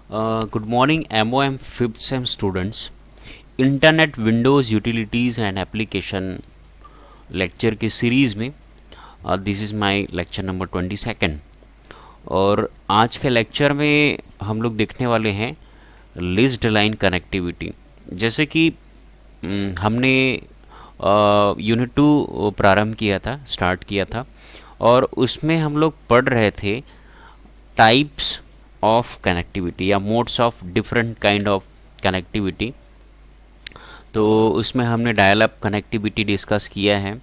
Good morning MOM fifth sem students. Internet Windows utilities and application lecture की series में this is my lecture number 22। और आज के lecture में हम लोग देखने वाले हैं लिस्ट लाइन कनेक्टिविटी। जैसे कि हमने यूनिट 2 प्रारंभ किया था, स्टार्ट किया था, और उसमें हम लोग पढ़ रहे थे टाइप्स ऑफ कनेक्टिविटी या modes of different kind of connectivity. तो उसमें हमने डायल अप कनेक्टिविटी डिस्कस किया है,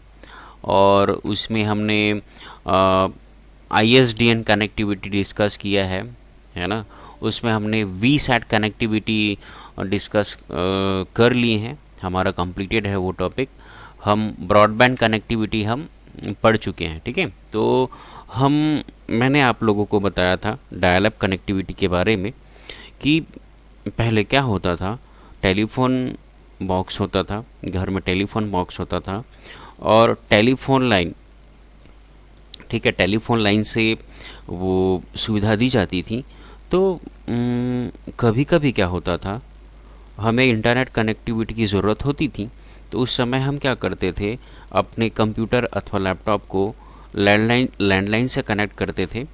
और उसमें हमने ISDN कनेक्टिविटी डिस्कस किया है ना। उसमें हमने VSAT कनेक्टिविटी डिस्कस कर लिए हैं, हमारा कंप्लीटेड है वो टॉपिक। हम ब्रॉडबैंड कनेक्टिविटी हम पढ़ चुके हैं, ठीक है। तो मैंने आप लोगों को बताया था डायल अप कनेक्टिविटी के बारे में कि पहले क्या होता था। टेलीफोन बॉक्स होता था, घर में टेलीफोन बॉक्स होता था, और टेलीफोन लाइन, ठीक है, टेलीफोन लाइन से वो सुविधा दी जाती थी। तो कभी कभी क्या होता था, हमें इंटरनेट कनेक्टिविटी की ज़रूरत होती थी। तो उस समय हम क्या करते थे, अपने कंप्यूटर अथवा लैपटॉप को लैंडलाइन से कनेक्ट करते थे,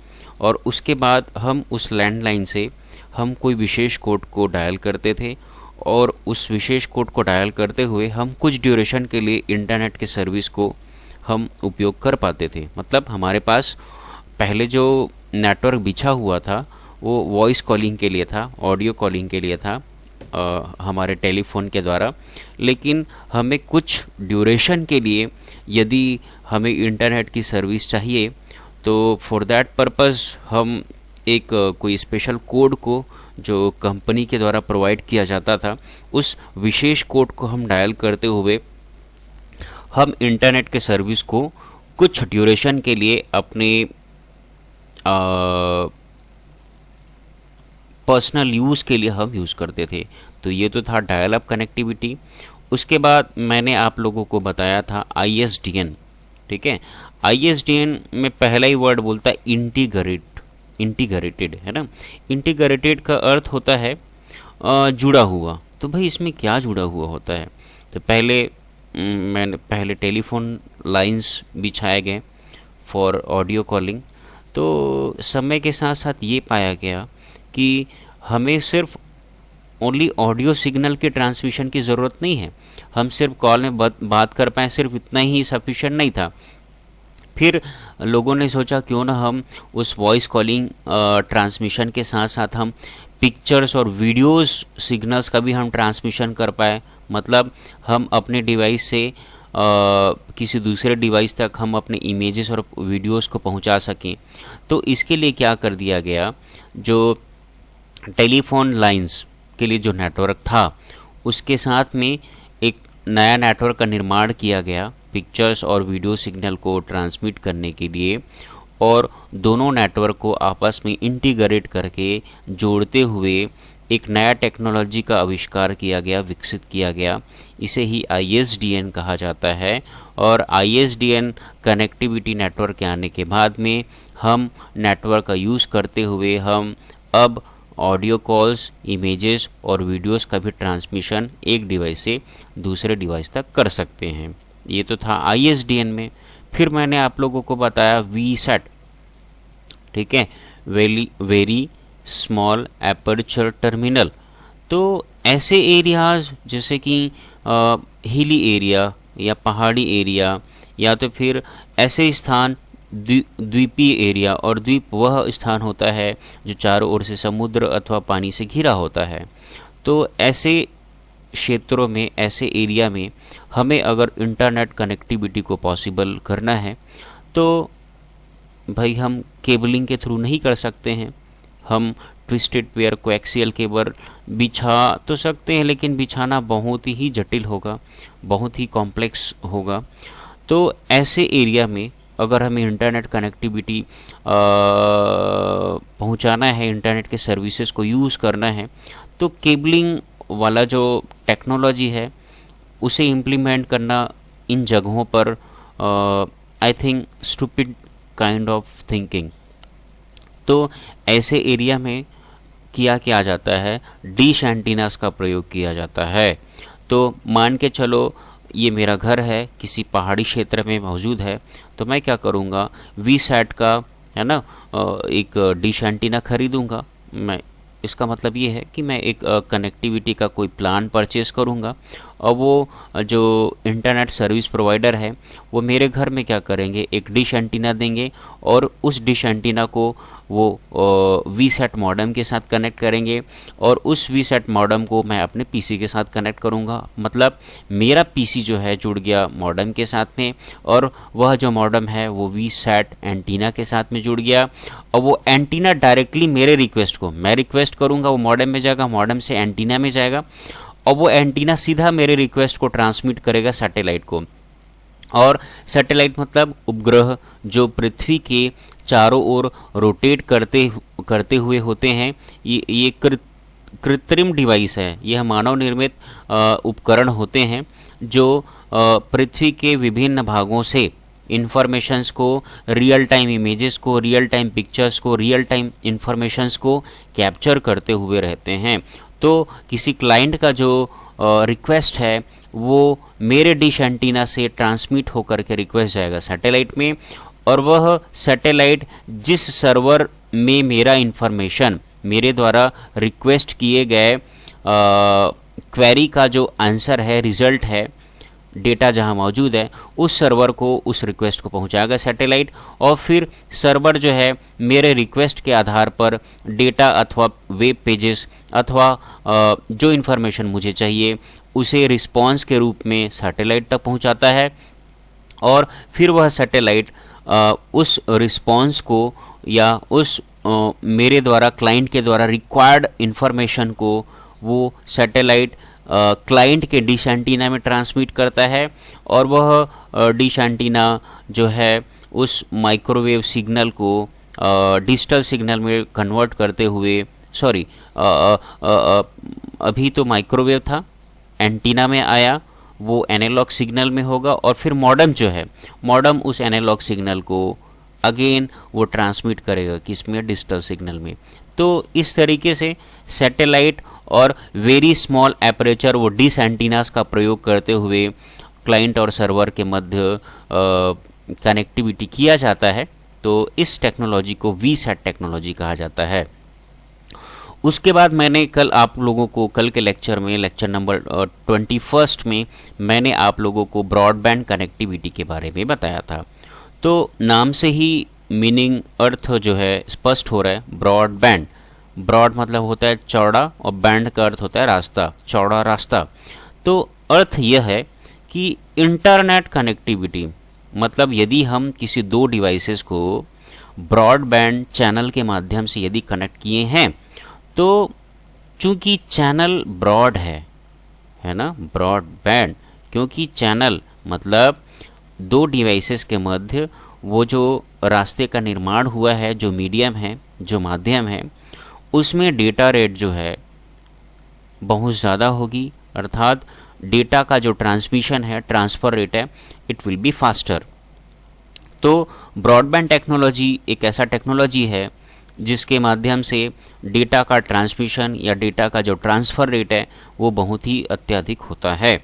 और उसके बाद हम उस लैंडलाइन से हम कोई विशेष कोड को डायल करते थे, और उस विशेष कोड को डायल करते हुए हम कुछ ड्यूरेशन के लिए इंटरनेट के सर्विस को हम उपयोग कर पाते थे। मतलब हमारे पास पहले जो नेटवर्क बिछा हुआ था वो वॉइस कॉलिंग के लिए था, ऑडियो कॉलिंग के लिए था हमारे टेलीफोन के द्वारा। लेकिन हमें कुछ ड्यूरेशन के लिए यदि हमें इंटरनेट की सर्विस चाहिए, तो फॉर दैट पर्पज़ हम एक कोई स्पेशल कोड को जो कंपनी के द्वारा प्रोवाइड किया जाता था, उस विशेष कोड को हम डायल करते हुए हम इंटरनेट के सर्विस को कुछ ड्यूरेशन के लिए अपने पर्सनल यूज़ के लिए हम यूज़ करते थे। तो ये तो था डायल अप कनेक्टिविटी। उसके बाद मैंने आप लोगों को बताया था ISDN, ठीक है। ISDN में पहला ही वर्ड बोलता है इंटीग्रेटेड, है ना। इंटीग्रेटेड का अर्थ होता है जुड़ा हुआ। तो भाई इसमें क्या जुड़ा हुआ होता है? तो पहले टेलीफोन लाइंस बिछाए गए फॉर ऑडियो कॉलिंग। तो समय के साथ साथ ये पाया गया कि हमें सिर्फ ओनली ऑडियो सिग्नल के ट्रांसमिशन की ज़रूरत नहीं है, हम सिर्फ कॉल में बात कर पाएँ, सिर्फ इतना ही सफिशिएंट नहीं था। फिर लोगों ने सोचा क्यों ना हम उस वॉइस कॉलिंग ट्रांसमिशन के साथ साथ हम पिक्चर्स और वीडियोस सिग्नल्स का भी हम ट्रांसमिशन कर पाए। मतलब हम अपने डिवाइस से किसी दूसरे डिवाइस तक हम अपने इमेजेस और वीडियोस को पहुंचा सकें। तो इसके लिए क्या कर दिया गया, जो टेलीफोन लाइंस के लिए जो नेटवर्क था उसके साथ में एक नया नेटवर्क का निर्माण किया गया पिक्चर्स और वीडियो सिग्नल को ट्रांसमिट करने के लिए, और दोनों नेटवर्क को आपस में इंटीग्रेट करके जोड़ते हुए एक नया टेक्नोलॉजी का आविष्कार किया गया, विकसित किया गया। इसे ही ISDN कहा जाता है। और ISDN कनेक्टिविटी नेटवर्क के आने के बाद में हम नेटवर्क का यूज़ करते हुए हम अब ऑडियो कॉल्स, इमेजेस और वीडियोस का भी ट्रांसमिशन एक डिवाइस से दूसरे डिवाइस तक कर सकते हैं। ये तो था ISDN में। फिर मैंने आप लोगों को बताया VSAT, ठीक है, वेरी स्मॉल एपर्चर टर्मिनल। तो ऐसे एरियाज़ जैसे कि हिली एरिया या पहाड़ी एरिया, या तो फिर ऐसे स्थान द्वीपीय एरिया, और द्वीप वह स्थान होता है जो चारों ओर से समुद्र अथवा पानी से घिरा होता है। तो ऐसे क्षेत्रों में, ऐसे एरिया में हमें अगर इंटरनेट कनेक्टिविटी को पॉसिबल करना है, तो भाई हम केबलिंग के थ्रू नहीं कर सकते हैं। हम ट्विस्टेड पेयर कोएक्सियल केबल बिछा तो सकते हैं, लेकिन बिछाना बहुत ही जटिल होगा, बहुत ही कॉम्प्लेक्स होगा। तो ऐसे एरिया में अगर हमें इंटरनेट कनेक्टिविटी पहुंचाना है, इंटरनेट के सर्विसेज को यूज़ करना है, तो केबलिंग वाला जो टेक्नोलॉजी है उसे इम्प्लीमेंट करना इन जगहों पर I think stupid kind of thinking. तो ऐसे एरिया में किया जाता है, डिश एंटीनास का प्रयोग किया जाता है। तो मान के चलो ये मेरा घर है, किसी पहाड़ी क्षेत्र में मौजूद है, तो मैं क्या करूँगा, वीसैट का है ना एक डिश एंटीना खरीदूँगा। मैं इसका मतलब ये है कि मैं एक कनेक्टिविटी का कोई प्लान परचेज़ करूँगा, और वो जो इंटरनेट सर्विस प्रोवाइडर है वो मेरे घर में क्या करेंगे, एक डिश एंटीना देंगे, और उस डिश एंटीना को वो वीसैट मॉडेम के साथ कनेक्ट करेंगे, और उस वीसैट मॉडेम को मैं अपने पीसी के साथ कनेक्ट करूँगा। मतलब मेरा पीसी जो है जुड़ गया मॉडेम के साथ में, और वह जो मॉडेम है वो वीसैट एंटीना के साथ में जुड़ गया, और वो एंटीना डायरेक्टली मेरे रिक्वेस्ट को, मैं रिक्वेस्ट करूँगा वो मॉडेम में जाएगा, मॉडेम से एंटीना में जाएगा, और वो एंटीना सीधा मेरे रिक्वेस्ट को ट्रांसमिट करेगा सैटेलाइट को। और सैटेलाइट मतलब उपग्रह जो पृथ्वी के चारों ओर रोटेट करते हुए होते हैं। ये कृत्रिम डिवाइस है, यह मानव निर्मित उपकरण होते हैं जो पृथ्वी के विभिन्न भागों से इन्फॉर्मेशंस को, रियल टाइम इमेजेस को, रियल टाइम पिक्चर्स को, रियल टाइम इन्फॉर्मेशंस को कैप्चर करते हुए रहते हैं। तो किसी क्लाइंट का जो रिक्वेस्ट है वो मेरे डिश एंटीना से ट्रांसमिट होकर के रिक्वेस्ट जाएगा सैटेलाइट में, और वह सैटेलाइट जिस सर्वर में मेरा इन्फॉर्मेशन, मेरे द्वारा रिक्वेस्ट किए गए क्वेरी का जो आंसर है, रिज़ल्ट है, डेटा जहां मौजूद है, उस सर्वर को, उस रिक्वेस्ट को पहुंचाएगा सैटेलाइट, और फिर सर्वर जो है मेरे रिक्वेस्ट के आधार पर डेटा अथवा वेब पेजेस अथवा जो इन्फॉर्मेशन मुझे चाहिए उसे रिस्पॉन्स के रूप में सैटेलाइट तक पहुंचाता है, और फिर वह सैटेलाइट उस रिस्पॉन्स को या उस मेरे द्वारा, क्लाइंट के द्वारा रिक्वायर्ड इन्फॉर्मेशन को वो सैटेलाइट क्लाइंट के डिश एंटीना में ट्रांसमिट करता है, और वह डिश एंटीना जो है उस माइक्रोवेव सिग्नल को डिजिटल सिग्नल में कन्वर्ट करते हुए, सॉरी अभी तो माइक्रोवेव था, एंटीना में आया, वो एनालॉग सिग्नल में होगा, और फिर मॉडेम जो है, मॉडेम उस एनालॉग सिग्नल को अगेन वो ट्रांसमिट करेगा किसमें, डिजिटल सिग्नल में। तो इस तरीके से सैटेलाइट और वेरी स्मॉल एपरेचर वो डिश एंटीनास का प्रयोग करते हुए क्लाइंट और सर्वर के मध्य कनेक्टिविटी किया जाता है। तो इस टेक्नोलॉजी को वीसैट टेक्नोलॉजी कहा जाता है। उसके बाद मैंने कल आप लोगों को, कल के लेक्चर में, लेक्चर नंबर 21 में मैंने आप लोगों को ब्रॉडबैंड कनेक्टिविटी के बारे में बताया था। तो नाम से ही मीनिंग, अर्थ जो है स्पष्ट हो रहा है। ब्रॉडबैंड, ब्रॉड मतलब होता है चौड़ा, और बैंड का अर्थ होता है रास्ता, चौड़ा रास्ता। तो अर्थ यह है कि इंटरनेट कनेक्टिविटी मतलब यदि हम किसी दो डिवाइसेस को ब्रॉडबैंड चैनल के माध्यम से यदि कनेक्ट किए हैं, तो चूंकि चैनल ब्रॉड है ना, ब्रॉडबैंड, क्योंकि चैनल मतलब दो डिवाइसेस के मध्य वो जो रास्ते का निर्माण हुआ है, जो मीडियम है, जो माध्यम है, उसमें डेटा रेट जो है बहुत ज़्यादा होगी, अर्थात डेटा का जो ट्रांसमिशन है, ट्रांसफ़र रेट है, इट विल बी फास्टर। तो ब्रॉडबैंड टेक्नोलॉजी एक ऐसा टेक्नोलॉजी है जिसके माध्यम से डेटा का ट्रांसमिशन या डेटा का जो ट्रांसफ़र रेट है वो बहुत ही अत्यधिक होता है।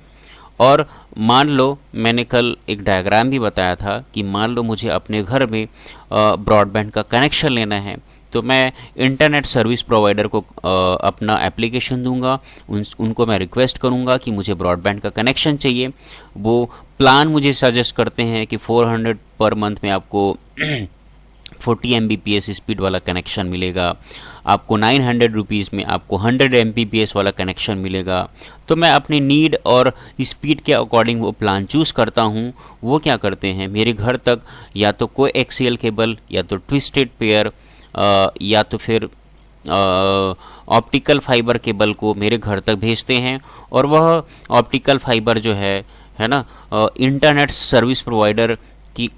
और मान लो, मैंने कल एक डायग्राम भी बताया था कि मान लो मुझे अपने घर में ब्रॉडबैंड का कनेक्शन लेना है, तो मैं इंटरनेट सर्विस प्रोवाइडर को अपना एप्लीकेशन दूंगा, उनको मैं रिक्वेस्ट करूंगा कि मुझे ब्रॉडबैंड का कनेक्शन चाहिए। वो प्लान मुझे सजेस्ट करते हैं कि 400 पर मंथ में आपको 40 Mbps स्पीड वाला कनेक्शन मिलेगा, आपको 900 रुपीज़ में आपको 100 Mbps वाला कनेक्शन मिलेगा। तो मैं अपनी नीड और स्पीड के अकॉर्डिंग वो प्लान चूज़ करता हूँ। वो क्या करते हैं, मेरे घर तक या तो कोएक्सियल केबल, या तो ट्विस्टेड पेयर, या तो फिर ऑप्टिकल फाइबर केबल को मेरे घर तक भेजते हैं, और वह ऑप्टिकल फाइबर जो है ना, इंटरनेट सर्विस प्रोवाइडर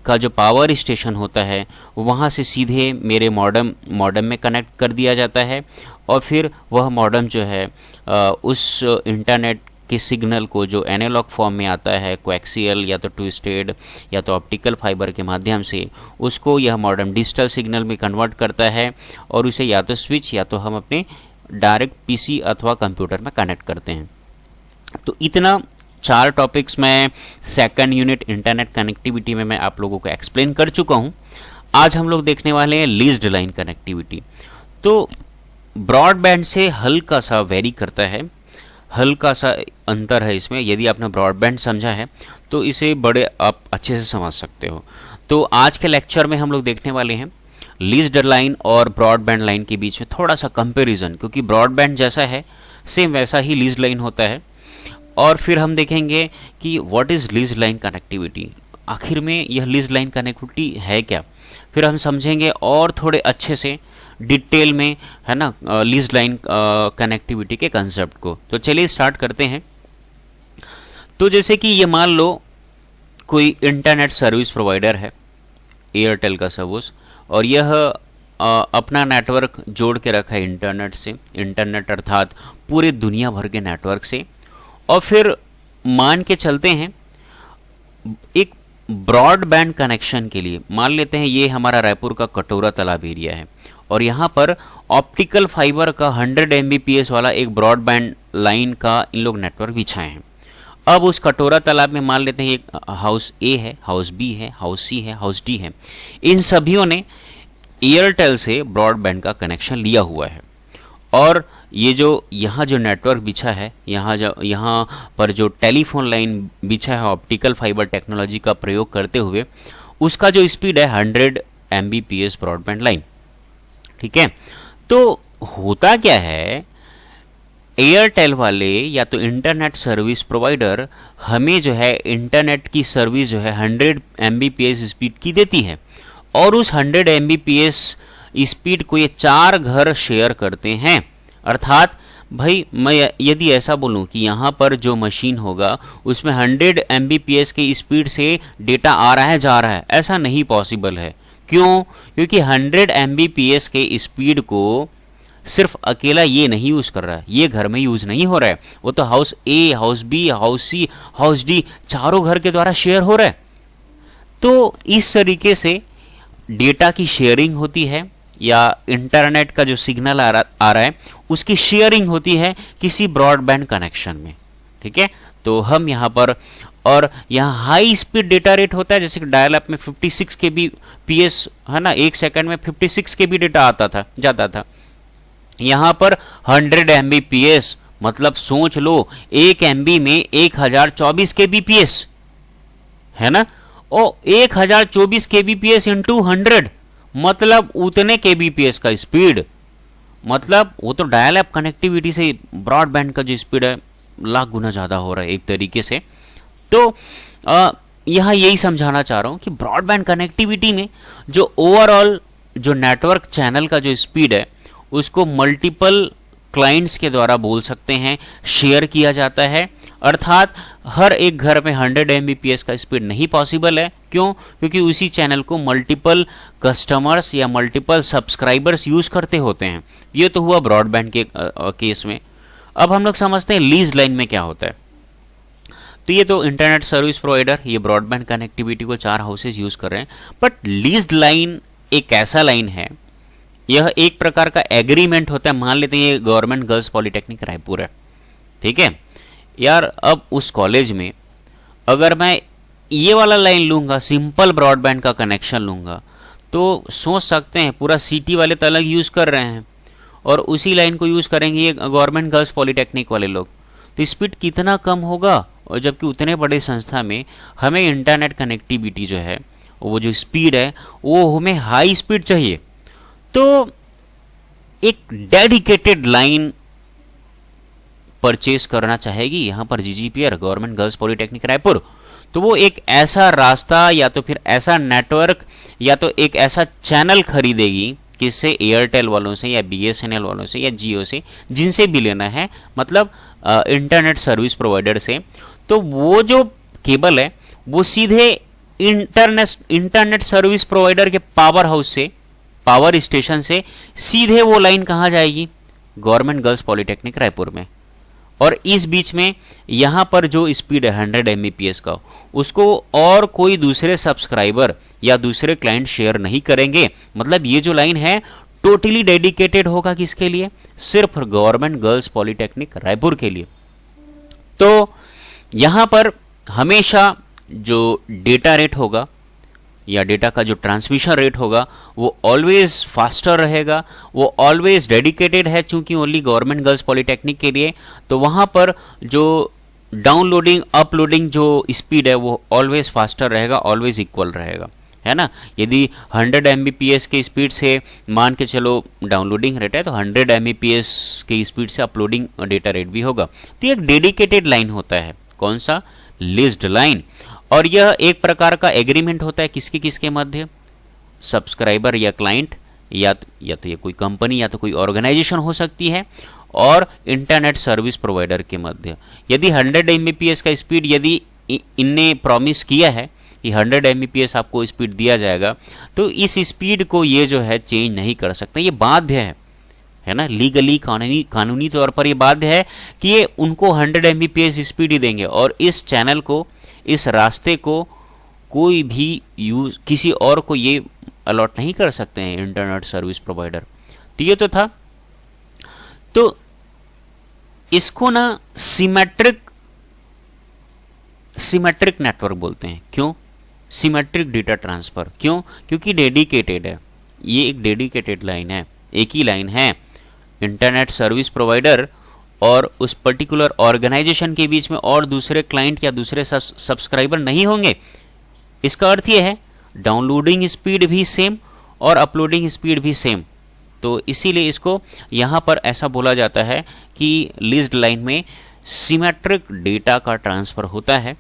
का जो पावर स्टेशन होता है वहाँ से सीधे मेरे मॉडेम में कनेक्ट कर दिया जाता है, और फिर वह मॉडेम जो है उस इंटरनेट के सिग्नल को जो एनालॉग फॉर्म में आता है, कोएक्सियल या तो ट्विस्टेड या तो ऑप्टिकल फाइबर के माध्यम से, उसको यह मॉडेम डिजिटल सिग्नल में कन्वर्ट करता है, और उसे या तो स्विच या तो हम अपने डायरेक्ट पीसी अथवा कंप्यूटर में कनेक्ट करते हैं। तो इतना 4 टॉपिक्स में सेकंड यूनिट इंटरनेट कनेक्टिविटी में मैं आप लोगों को एक्सप्लेन कर चुका हूँ। आज हम लोग देखने वाले हैं लीज्ड लाइन कनेक्टिविटी। तो ब्रॉडबैंड से हल्का सा वेरी करता है, हल्का सा अंतर है इसमें। यदि आपने ब्रॉडबैंड समझा है तो इसे बड़े आप अच्छे से समझ सकते हो। तो आज के लेक्चर में हम लोग देखने वाले हैं लीज्ड लाइन और ब्रॉडबैंड लाइन के बीच में थोड़ा सा कंपैरिजन, क्योंकि ब्रॉडबैंड जैसा है सेम वैसा ही लीज्ड लाइन होता है। और फिर हम देखेंगे कि what is leased line connectivity, आखिर में यह लीज्ड लाइन कनेक्टिविटी है क्या। फिर हम समझेंगे और थोड़े अच्छे से डिटेल में, है ना, लीज्ड लाइन कनेक्टिविटी के कंसेप्ट को। तो चलिए स्टार्ट करते हैं। तो जैसे कि ये मान लो कोई इंटरनेट सर्विस प्रोवाइडर है, एयरटेल का सपोज, और यह अपना नेटवर्क जोड़ के रखा है इंटरनेट से, इंटरनेट अर्थात पूरे दुनिया भर के नेटवर्क से। और फिर मान के चलते हैं एक ब्रॉडबैंड कनेक्शन के लिए, मान लेते हैं ये हमारा रायपुर का कटोरा तालाब एरिया है और यहाँ पर ऑप्टिकल फाइबर का 100 Mbps वाला एक ब्रॉडबैंड लाइन का इन लोग नेटवर्क बिछाए हैं। अब उस कटोरा तालाब में मान लेते हैं एक हाउस ए है, हाउस बी है, हाउस सी है, हाउस डी है। इन सभियों ने एयरटेल से ब्रॉडबैंड का कनेक्शन लिया हुआ है। और ये जो यहाँ जो नेटवर्क बिछा है, यहाँ पर जो टेलीफोन लाइन बिछा है ऑप्टिकल फाइबर टेक्नोलॉजी का प्रयोग करते हुए, उसका जो स्पीड है 100 Mbps ब्रॉडबैंड लाइन। ठीक है, तो होता क्या है, एयरटेल वाले या तो इंटरनेट सर्विस प्रोवाइडर हमें जो है इंटरनेट की सर्विस जो है 100 Mbps स्पीड की देती है, और उस 100 Mbps स्पीड को ये 4 घर शेयर करते हैं। अर्थात भाई मैं यदि ऐसा बोलूं कि यहाँ पर जो मशीन होगा उसमें 100 Mbps की स्पीड से डेटा आ रहा है जा रहा है, ऐसा नहीं पॉसिबल है। क्यों? क्योंकि 100 Mbps के स्पीड को सिर्फ अकेला ये नहीं यूज़ कर रहा है, ये घर में यूज़ नहीं हो रहा है, वो तो हाउस ए, हाउस बी, हाउस सी, हाउस डी, चारों घर के द्वारा शेयर हो रहा है। तो इस तरीके से डेटा की शेयरिंग होती है, या इंटरनेट का जो सिग्नल आ रहा है उसकी शेयरिंग होती है किसी ब्रॉडबैंड कनेक्शन में। ठीक है, तो हम यहाँ पर, और यहाँ हाई स्पीड डेटा रेट होता है, जैसे कि डायल अप में 56 kbps है ना, 1 सेकंड में 56 KB डेटा आता था, जाता था। यहाँ पर 100 Mbps, मतलब सोच लो 1 MB में 1024 kbps है ना, और 1024 kbps इंटू 100 मतलब उतने kbps का स्पीड, मतलब वो तो डायल ऐप कनेक्टिविटी से ब्रॉडबैंड का जो स्पीड है लाख गुना ज़्यादा हो रहा है एक तरीके से। तो यहाँ यही समझाना चाह रहा हूँ कि ब्रॉडबैंड कनेक्टिविटी में जो ओवरऑल जो नेटवर्क चैनल का जो स्पीड है उसको मल्टीपल क्लाइंट्स के द्वारा बोल सकते हैं शेयर किया जाता है। अर्थात हर एक घर में 100 Mbps का स्पीड नहीं पॉसिबल है। क्यों? क्योंकि उसी चैनल को मल्टीपल कस्टमर्स या मल्टीपल सब्सक्राइबर्स यूज़ करते होते हैं। ये तो हुआ ब्रॉडबैंड के केस में। अब हम लोग समझते हैं लीज लाइन में क्या होता है। तो ये तो इंटरनेट सर्विस प्रोवाइडर ये ब्रॉडबैंड कनेक्टिविटी को 4 हाउसेज यूज़ कर रहे हैं, बट लीज लाइन एक ऐसा लाइन है, यह एक प्रकार का एग्रीमेंट होता है। मान लेते हैं ये गवर्नमेंट गर्ल्स पॉलिटेक्निक रायपुर है, ठीक है यार। अब उस कॉलेज में अगर मैं ये वाला लाइन लूँगा, सिंपल ब्रॉडबैंड का कनेक्शन लूँगा, तो सोच सकते हैं पूरा सिटी वाले तो अलग यूज़ कर रहे हैं और उसी लाइन को यूज़ करेंगे ये गवर्नमेंट गर्ल्स पॉलिटेक्निक वाले लोग, तो स्पीड कितना कम होगा। और जबकि उतने बड़े संस्था में हमें इंटरनेट कनेक्टिविटी जो है वो जो स्पीड है वो हमें हाई स्पीड चाहिए। तो एक डेडिकेटेड लाइन परचेज करना चाहेगी यहाँ पर GGPR government girls polytechnic Raipur, तो वो एक ऐसा रास्ता या तो फिर ऐसा नेटवर्क या तो एक ऐसा चैनल खरीदेगी किससे, एयरटेल वालों से या BSNL वालों से या जियो से, जिनसे भी लेना है, मतलब इंटरनेट सर्विस प्रोवाइडर से। तो वो जो केबल है वो सीधे इंटरनेट सर्विस प्रोवाइडर के पावर हाउस से, पावर स्टेशन से सीधे वो लाइन कहाँ जाएगी, गवर्नमेंट गर्ल्स पॉलिटेक्निक रायपुर में। और इस बीच में यहाँ पर जो स्पीड है 100 Mbps का, उसको और कोई दूसरे सब्सक्राइबर या दूसरे क्लाइंट शेयर नहीं करेंगे। मतलब ये जो लाइन है टोटली डेडिकेटेड होगा किसके लिए? सिर्फ गवर्नमेंट गर्ल्स पॉलिटेक्निक रायपुर के लिए। तो यहाँ पर हमेशा जो डेटा रेट होगा या डेटा का जो ट्रांसमिशन रेट होगा वो ऑलवेज फास्टर रहेगा, वो ऑलवेज डेडिकेटेड है चूंकि ओनली गवर्नमेंट गर्ल्स पॉलिटेक्निक के लिए। तो वहाँ पर जो डाउनलोडिंग अपलोडिंग जो स्पीड है वो ऑलवेज फास्टर रहेगा, ऑलवेज इक्वल रहेगा, है ना। यदि 100 Mbps के स्पीड से मान के चलो डाउनलोडिंग रेट है तो 100 Mbps के स्पीड से अपलोडिंग डेटा रेट भी होगा। तो एक डेडिकेटेड लाइन होता है, कौन सा? लिस्ड लाइन। और यह एक प्रकार का एग्रीमेंट होता है किसके किसके मध्य? सब्सक्राइबर या क्लाइंट या तो ये कोई कंपनी या तो कोई ऑर्गेनाइजेशन हो सकती है और इंटरनेट सर्विस प्रोवाइडर के मध्य। यदि 100 Mbps का स्पीड यदि इनने प्रॉमिस किया है कि 100 Mbps आपको स्पीड दिया जाएगा, तो इस स्पीड को ये जो है चेंज नहीं कर सकते, ये बाध्य है ना। लीगली कानूनी तौर पर ये बाध्य है कि ये उनको 100 Mbps स्पीड ही देंगे और इस चैनल को, इस रास्ते को कोई भी यूज किसी और को ये अलॉट नहीं कर सकते हैं इंटरनेट सर्विस प्रोवाइडर। तो ये तो था। तो इसको ना सिमेट्रिक नेटवर्क बोलते हैं। क्यों? Symmetric data transfer. क्यों? क्योंकि डेडिकेटेड है, ये एक डेडिकेटेड लाइन है, एक ही लाइन है। इंटरनेट सर्विस प्रोवाइडर और उस पर्टिकुलर ऑर्गेनाइजेशन के बीच में और दूसरे क्लाइंट या दूसरे सब्सक्राइबर नहीं होंगे। इसका अर्थ ये है डाउनलोडिंग स्पीड भी सेम और अपलोडिंग स्पीड भी सेम। तो इसीलिए इसको यहाँ पर ऐसा बोला जाता है कि लिस्ड लाइन में सिमेट्रिक डेटा का ट्रांसफ़र होता है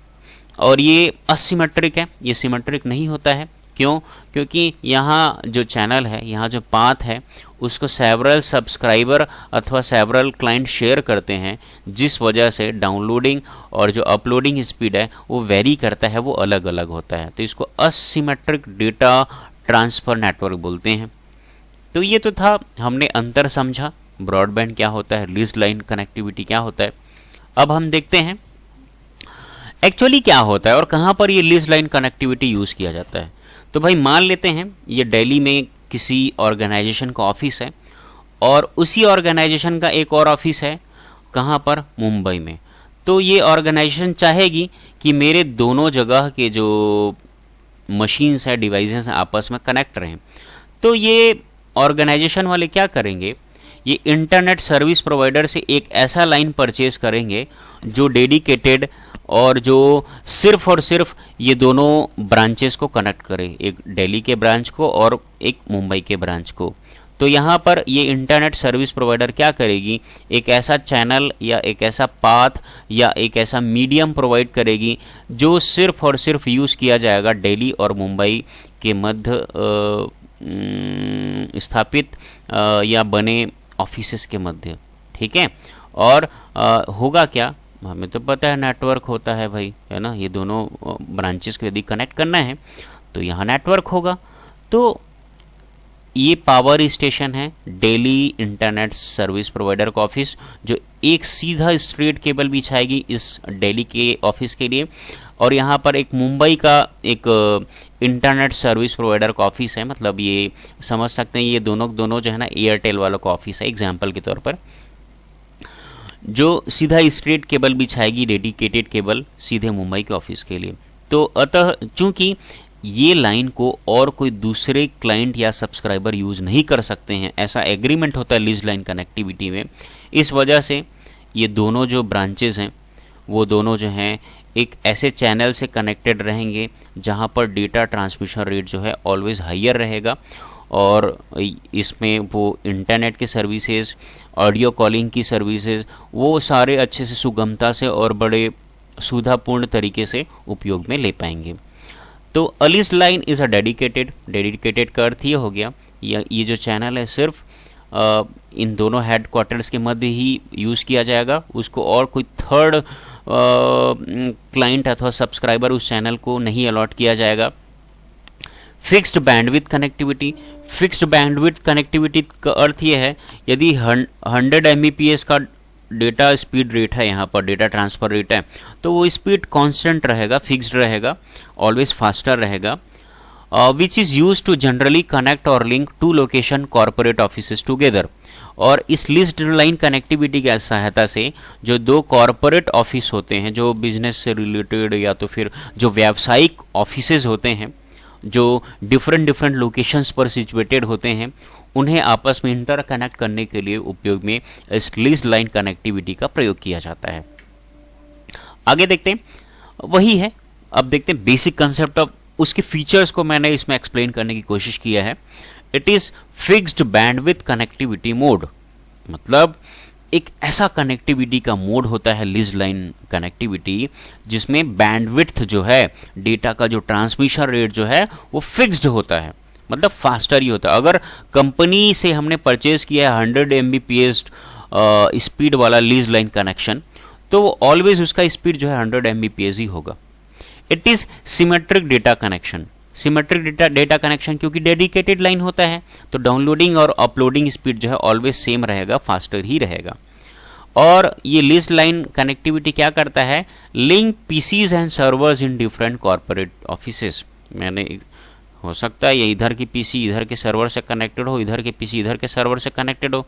और ये असिमेट्रिक है, ये सिमेट्रिक नहीं होता है। क्यों? क्योंकि यहाँ जो चैनल है, यहाँ जो पाथ है, उसको सेवरल सब्सक्राइबर अथवा सेवरल क्लाइंट शेयर करते हैं, जिस वजह से डाउनलोडिंग और जो अपलोडिंग स्पीड है वो वेरी करता है, वो अलग अलग होता है। तो इसको असिमेट्रिक डेटा ट्रांसफ़र नेटवर्क बोलते हैं। तो ये तो था, हमने अंतर समझा, ब्रॉडबैंड क्या होता है, लिस्ड लाइन कनेक्टिविटी क्या होता है। अब हम देखते हैं एक्चुअली क्या होता है और कहाँ पर ये लिस्ड लाइन कनेक्टिविटी यूज़ किया जाता है। तो भाई मान लेते हैं ये दिल्ली में किसी ऑर्गेनाइजेशन का ऑफिस है और उसी ऑर्गेनाइजेशन का एक और ऑफिस है, कहाँ पर? मुंबई में। तो ये ऑर्गेनाइजेशन चाहेगी कि मेरे दोनों जगह के जो मशीन्स हैं, डिवाइसेस हैं, आपस में कनेक्ट रहें। तो ये ऑर्गेनाइजेशन वाले क्या करेंगे? ये इंटरनेट सर्विस प्रोवाइडर से एक ऐसा लाइन परचेज करेंगे जो डेडिकेटेड और जो सिर्फ और सिर्फ ये दोनों ब्रांचेस को कनेक्ट करे, एक दिल्ली के ब्रांच को और एक मुंबई के ब्रांच को। तो यहाँ पर ये इंटरनेट सर्विस प्रोवाइडर क्या करेगी? एक ऐसा चैनल या एक ऐसा पाथ या एक ऐसा मीडियम प्रोवाइड करेगी जो सिर्फ और सिर्फ यूज़ किया जाएगा दिल्ली और मुंबई के मध्य स्थापित या बने ऑफिसेस के मध्य। ठीक है। और होगा क्या? हमें तो पता है नेटवर्क होता है भाई, है ना। ये दोनों ब्रांचेस को यदि कनेक्ट करना है तो यहाँ नेटवर्क होगा। तो ये पावर स्टेशन है दिल्ली इंटरनेट सर्विस प्रोवाइडर का ऑफिस, जो एक सीधा स्ट्रेट केबल बिछाएगी इस दिल्ली के ऑफिस के लिए। और यहाँ पर एक मुंबई का एक इंटरनेट सर्विस प्रोवाइडर का ऑफिस है, मतलब ये समझ सकते हैं ये दोनों जो है ना एयरटेल वालों का ऑफिस है एग्जाम्पल के तौर पर, जो सीधा स्ट्रेट केबल बिछाएगी, डेडिकेटेड केबल सीधे मुंबई के ऑफिस के लिए। तो अतः चूंकि ये लाइन को और कोई दूसरे क्लाइंट या सब्सक्राइबर यूज़ नहीं कर सकते हैं, ऐसा एग्रीमेंट होता है लिस्ड लाइन कनेक्टिविटी में। इस वजह से ये दोनों जो ब्रांचेस हैं वो दोनों जो हैं एक ऐसे चैनल से कनेक्टेड रहेंगे जहाँ पर डेटा ट्रांसमिशन रेट जो है ऑलवेज हायर रहेगा और इसमें वो इंटरनेट के सर्विसेज, ऑडियो कॉलिंग की सर्विसेज, वो सारे अच्छे से सुगमता से और बड़े सुविधापूर्ण तरीके से उपयोग में ले पाएंगे। तो अ लिस्ड लाइन इज़ अ डेडिकेटेड का अर्थ ये हो गया ये जो चैनल है सिर्फ इन दोनों हेडक्वार्टर्स के मध्य ही यूज़ किया जाएगा, उसको और कोई थर्ड क्लाइंट अथवा सब्सक्राइबर उस चैनल को नहीं अलॉट किया जाएगा। Fixed bandwidth connectivity. Fixed bandwidth connectivity का अर्थ ये है यदि 100 Mbps का डेटा स्पीड रेट है, यहाँ पर डेटा ट्रांसफ़र रेट है, तो वो स्पीड कांस्टेंट रहेगा, फिक्स्ड रहेगा, ऑलवेज फास्टर रहेगा। Which is use to generally connect और link to location corporate offices together. और इस लीज्ड लाइन कनेक्टिविटी की सहायता से जो दो कॉरपोरेट ऑफिस होते हैं, जो बिजनेस से रिलेटेड या तो फिर जो व्यावसायिक ऑफिसेज होते हैं, जो डिफरेंट डिफरेंट लोकेशंस पर सिचुएटेड होते हैं, उन्हें आपस में इंटर कनेक्ट करने के लिए उपयोग में इस लीज्ड लाइन कनेक्टिविटी का प्रयोग किया जाता है। आगे देखते हैं, वही है, अब देखते हैं बेसिक कंसेप्ट ऑफ उसके फीचर्स को मैंने इसमें एक्सप्लेन करने की कोशिश किया है। It is fixed bandwidth connectivity mode, मतलब एक ऐसा कनेक्टिविटी का मोड होता है लीज्ड लाइन कनेक्टिविटी जिसमें बैंडविड्थ जो है, डेटा का जो ट्रांसमिशन रेट जो है वो फिक्स्ड होता है, मतलब फास्टर ही होता है। अगर कंपनी से हमने परचेज किया है 100 Mbps स्पीड वाला लीज्ड लाइन कनेक्शन, तो वो ऑलवेज उसका स्पीड जो है 100 Mbps ही होगा। It is symmetric data connection, symmetric data connection क्योंकि डेडिकेटेड लाइन होता है तो डाउनलोडिंग और अपलोडिंग स्पीड जो है ऑलवेज सेम रहेगा, फास्टर ही रहेगा। और ये लीज्ड लाइन कनेक्टिविटी क्या करता है, link PCs and servers in different corporate offices. मैंने हो सकता है ये इधर की पीसी इधर के सर्वर से कनेक्टेड हो, इधर के पीसी इधर के सर्वर से कनेक्टेड हो।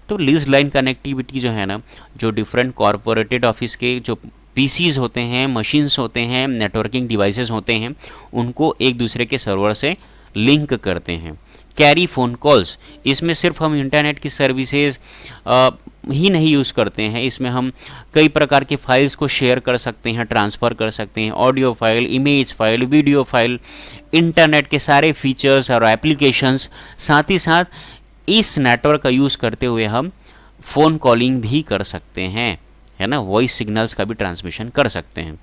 तो लीज्ड लाइन कनेक्टिविटी जो है ना, जो डिफरेंट कॉर्पोरेटेड ऑफिस के जो पीसीज होते हैं, मशीन्स होते हैं, नेटवर्किंग डिवाइसेस होते हैं, उनको एक दूसरे के सर्वर से लिंक करते हैं। कैरी फ़ोन कॉल्स, इसमें सिर्फ हम इंटरनेट की सर्विसेज ही नहीं यूज़ करते हैं, इसमें हम कई प्रकार के फाइल्स को शेयर कर सकते हैं, ट्रांसफ़र कर सकते हैं, audio file, image file, video file, internet के सारे फीचर्स और एप्लीकेशंस। साथ ही साथ इस नेटवर्क का यूज़ करते हुए हम फ़ोन कॉलिंग भी कर सकते हैं, है ना, वॉइस सिग्नल्स का भी ट्रांसमिशन कर सकते हैं।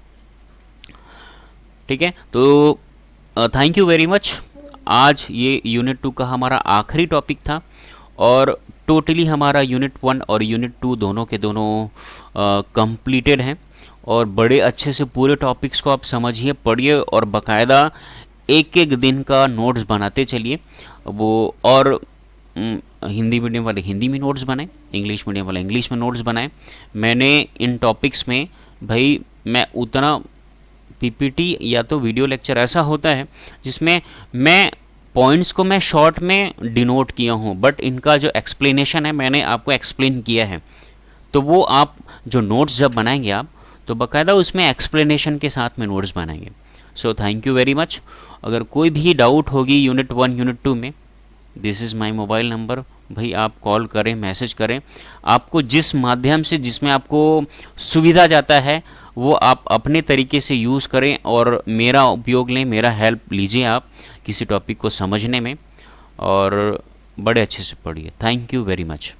ठीक है, तो थैंक यू वेरी मच। आज ये यूनिट 2 का हमारा आखिरी टॉपिक था और टोटली हमारा यूनिट 1 और यूनिट 2 दोनों के दोनों कंप्लीटेड हैं। और बड़े अच्छे से पूरे टॉपिक्स को आप समझिए, पढ़िए और बाकायदा एक एक दिन का नोट्स बनाते चलिए। वो और हिंदी मीडियम वाले हिंदी में नोट्स बनाएं, इंग्लिश मीडियम वाले इंग्लिश में नोट्स बनाएं। मैंने इन टॉपिक्स में भाई मैं उतना पीपीटी या तो वीडियो लेक्चर ऐसा होता है जिसमें मैं पॉइंट्स को मैं शॉर्ट में डिनोट किया हूँ, बट इनका जो एक्सप्लेनेशन है मैंने आपको एक्सप्लेन किया है। तो वो आप जो नोट्स जब बनाएंगे आप, तो बाकायदा उसमें एक्सप्लेनेशन के साथ में नोट्स बनाएंगे। So thank you very much. अगर कोई भी डाउट होगी यूनिट 1 यूनिट 2 में, this is my mobile number, भाई आप कॉल करें, मैसेज करें। आपको जिस माध्यम से जिसमें आपको सुविधा जाता है वो आप अपने तरीके से यूज़ करें और मेरा उपयोग लें, मेरा हेल्प लीजिए आप किसी टॉपिक को समझने में, और बड़े अच्छे से पढ़िए। Thank you very much.